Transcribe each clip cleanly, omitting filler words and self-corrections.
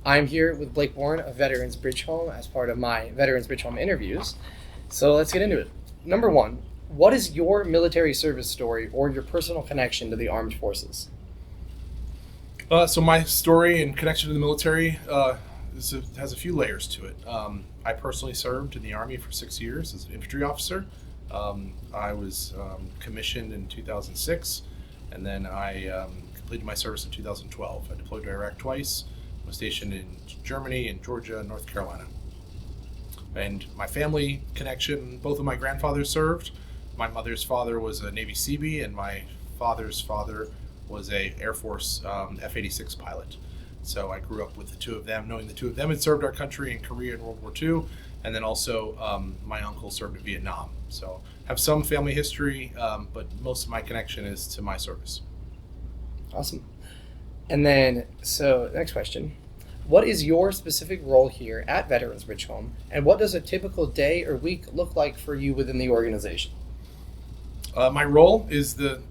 I'm here with Blake Bourne of Veterans Bridge Home as part of my Veterans Bridge Home interviews. So let's get into it. Number one, what is your military service story or your personal connection to the armed forces? So my story and connection to the military has a few layers to it. I personally served in the Army for 6 years as an infantry officer. I was commissioned in 2006, and then I completed my service in 2012. I deployed to Iraq twice. I was stationed in Germany, in Georgia, and North Carolina. And my family connection, both of my grandfathers served. My mother's father was a Navy Seabee, and my father's father was a Air Force F-86 pilot. So I grew up with the two of them, knowing the two of them had served our country in Korea in World War II, and then also my uncle served in Vietnam. So have some family history, but most of my connection is to my service. Awesome. And then, so next question. What is your specific role here at Veterans Bridge Home, and what does a typical day or week look like for you within the organization? My role is the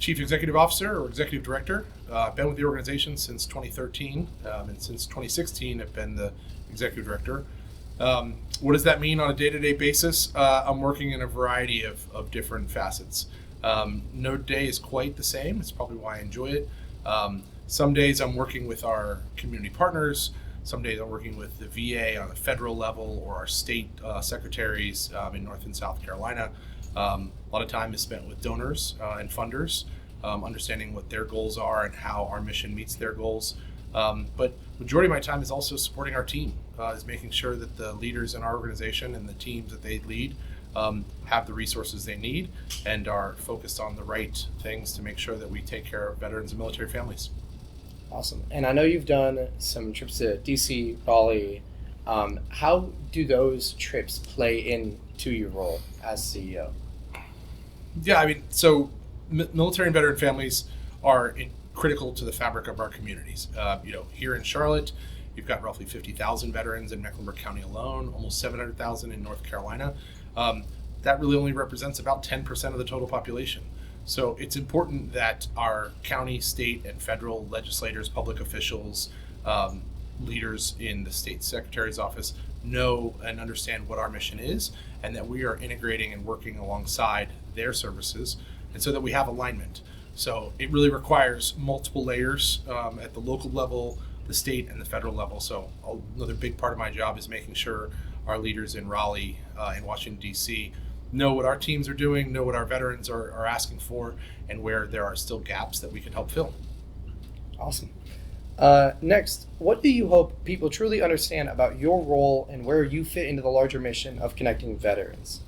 Chief Executive Officer or Executive Director. I've been with the organization since 2013, and since 2016 I've been the Executive Director. What does that mean on a day-to-day basis? I'm working in a variety of different facets. No day is quite the same. It's probably why I enjoy it. Some days I'm working with our community partners. Some days I'm working with the VA on the federal level or our state secretaries in North and South Carolina. A lot of time is spent with donors and funders, understanding what their goals are and how our mission meets their goals. But majority of my time is also supporting our team, is making sure that the leaders in our organization and the teams that they lead have the resources they need and are focused on the right things to make sure that we take care of veterans and military families. Awesome. And I know you've done some trips to DC, Raleigh. How do those trips play into your role as CEO? Yeah, I mean, so military and veteran families are critical to the fabric of our communities. Here in Charlotte, you've got roughly 50,000 veterans in Mecklenburg County alone, almost 700,000 in North Carolina. That really only represents about 10% of the total population. So it's important that our county, state, and federal legislators, public officials, leaders in the state secretary's office know and understand what our mission is, and that we are integrating and working alongside their services, and so that we have alignment. So it really requires multiple layers at the local level, the state, and the federal level. So another big part of my job is making sure our leaders in Raleigh and Washington, D.C. know what our teams are doing, know what our veterans are asking for, and where there are still gaps that we can help fill. Awesome. Next, what do you hope people truly understand about your role and where you fit into the larger mission of connecting veterans?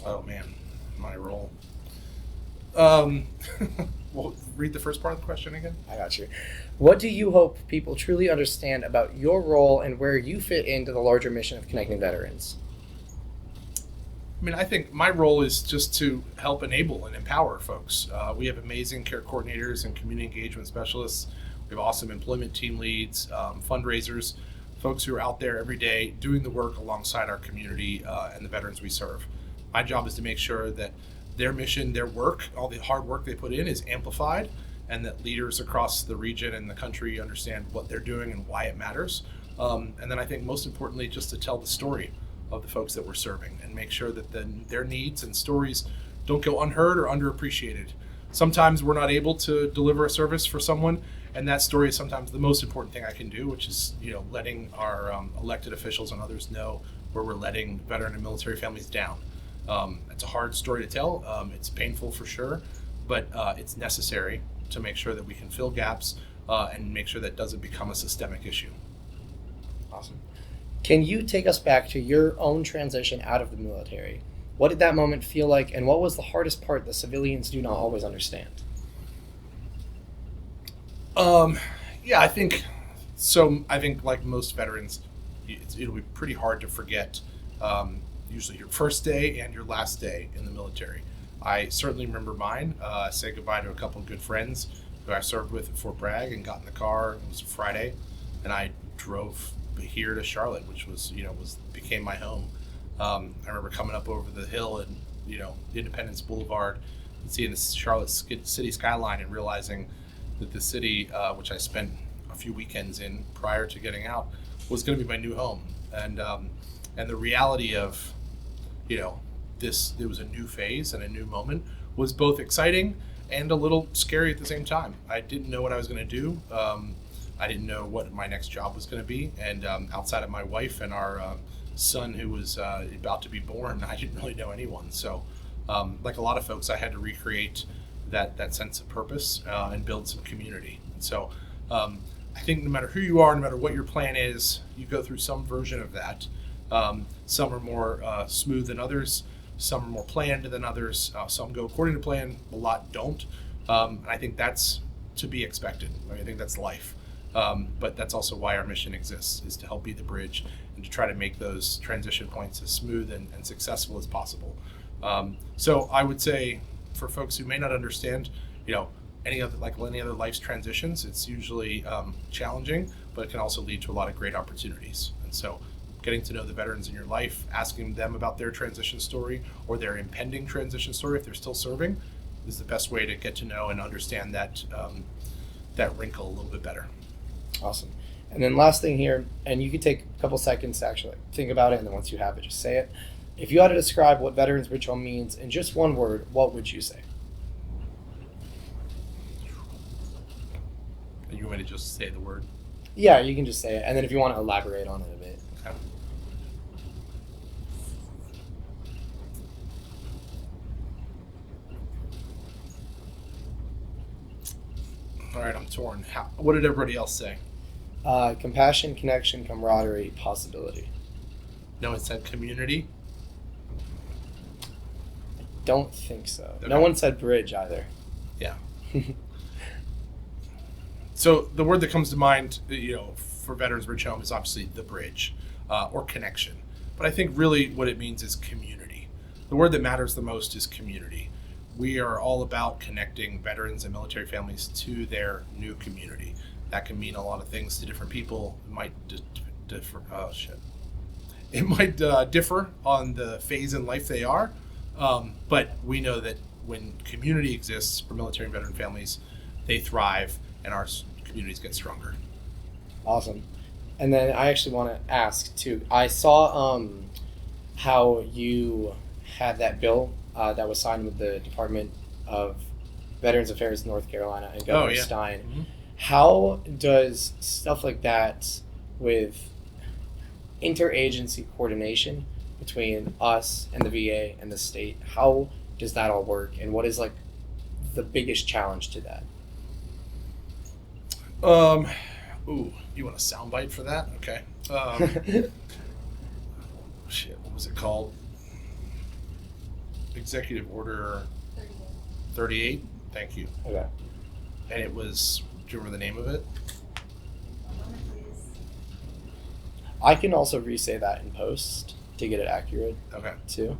Oh man, my role. Well, read the first part of the question again. I got you. What do you hope people truly understand about your role and where you fit into the larger mission of connecting veterans? I mean, I think my role is just to help enable and empower folks. We have amazing care coordinators and community engagement specialists. We have awesome employment team leads, fundraisers, folks who are out there every day doing the work alongside our community and the veterans we serve. My job is to make sure that their mission, their work, all the hard work they put in is amplified, and that leaders across the region and the country understand what they're doing and why it matters. And then I think most importantly, just to tell the story of the folks that we're serving and make sure that their needs and stories don't go unheard or underappreciated. Sometimes we're not able to deliver a service for someone, and that story is sometimes the most important thing I can do, which is letting our elected officials and others know where we're letting veteran and military families down. It's a hard story to tell. It's painful for sure, but it's necessary to make sure that we can fill gaps and make sure that doesn't become a systemic issue. Awesome. Can you take us back to your own transition out of the military? What did that moment feel like, and what was the hardest part that civilians do not always understand? I think so. I think like most veterans, it'll be pretty hard to forget usually your first day and your last day in the military. I certainly remember mine. I said goodbye to a couple of good friends who I served with at Fort Bragg and got in the car. It was a Friday, and I drove here to Charlotte, which became my home. I remember coming up over the hill and Independence Boulevard and seeing the Charlotte city skyline and realizing that the city, which I spent a few weekends in prior to getting out, was going to be my new home. And the reality of, there was a new phase and a new moment was both exciting and a little scary at the same time. I didn't know what I was going to do. I didn't know what my next job was going to be. And outside of my wife and our son who was about to be born, I didn't really know anyone. So like a lot of folks, I had to recreate that sense of purpose and build some community. And so I think no matter who you are, no matter what your plan is, you go through some version of that. Some are more smooth than others. Some are more planned than others. Some go according to plan. A lot don't. And I think that's to be expected. I think that's life. But that's also why our mission exists, is to help be the bridge and to try to make those transition points as smooth and successful as possible. So I would say for folks who may not understand, any other life's transitions, it's usually challenging, but it can also lead to a lot of great opportunities. And so getting to know the veterans in your life, asking them about their transition story or their impending transition story if they're still serving, is the best way to get to know and understand that wrinkle a little bit better. Awesome. And then last thing here, and you could take a couple seconds to actually think about it, and then once you have it, just say it. If you had to describe what Veterans Bridge Home means in just one word, what would you say? You want me to just say the word? Yeah, you can just say it, and then if you want to elaborate on it a bit. Okay. All right, I'm torn. What did everybody else say? Compassion, connection, camaraderie, possibility. No one said community? Don't think so. Okay. No one said bridge either. Yeah. So the word that comes to mind, for Veterans Bridge Home is obviously the bridge or connection. But I think really what it means is community. The word that matters the most is community. We are all about connecting veterans and military families to their new community. That can mean a lot of things to different people. It might differ. Oh shit! It might differ on the phase in life they are, but we know that when community exists for military and veteran families, they thrive, and our communities get stronger. Awesome. And then I actually want to ask too. I saw how you had that bill that was signed with the Department of Veterans Affairs North Carolina and Governor Stein. Mm-hmm. How does stuff like that with interagency coordination between us and the VA and the state, how does that all work, and what is like the biggest challenge to that? You want a soundbite for that? Okay. Shit, what was it called? Executive Order 38. Thank you. Okay. And it was, do you remember the name of it? I can also re-say that in post to get it accurate. Okay. Too.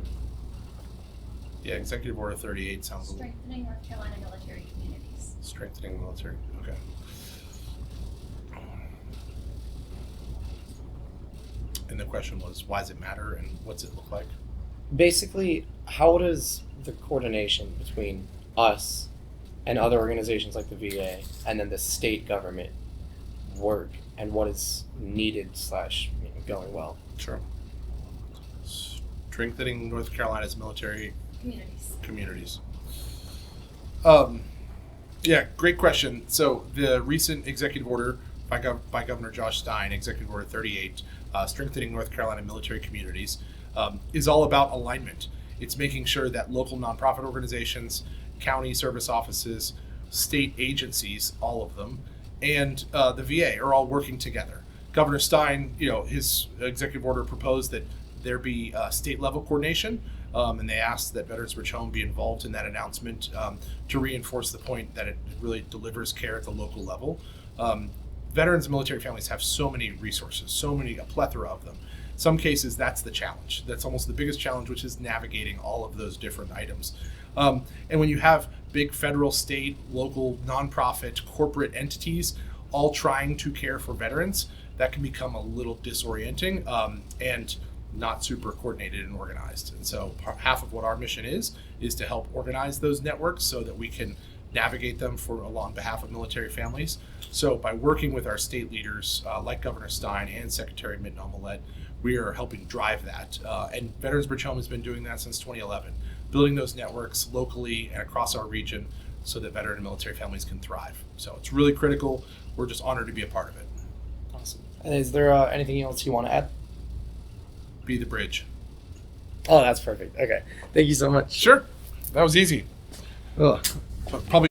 Yeah, Executive Order 38 sounds a little... Strengthening North Carolina military communities. Strengthening military. Okay. And the question was, why does it matter and what's it look like? Basically, how does the coordination between us and other organizations like the VA and then the state government work, and what is needed / going well? Sure. Strengthening North Carolina's military communities. Yeah, great question. So the recent executive order by Governor Josh Stein, Executive Order 38, strengthening North Carolina military communities, is all about alignment. It's making sure that local nonprofit organizations, county service offices, state agencies, all of them, and the VA are all working together. Governor Stein, his executive order proposed that there be state level coordination, and they asked that Veterans Bridge Home be involved in that announcement to reinforce the point that it really delivers care at the local level. Veterans and military families have so many resources, a plethora of them. In some cases, that's the challenge. That's almost the biggest challenge, which is navigating all of those different items. And when you have big federal, state, local, nonprofit, corporate entities all trying to care for veterans, that can become a little disorienting and not super coordinated and organized. And so half of what our mission is to help organize those networks so that we can navigate them on behalf of military families. So by working with our state leaders like Governor Stein and Secretary Mitten-Omelette, we are helping drive that. And Veterans Bridge Home has been doing that since 2011, building those networks locally and across our region so that veteran and military families can thrive. So it's really critical. We're just honored to be a part of it. Awesome. And is there anything else you want to add? Be the bridge. Oh, that's perfect. Okay. Thank you so much. Sure. That was easy. Ugh. But probably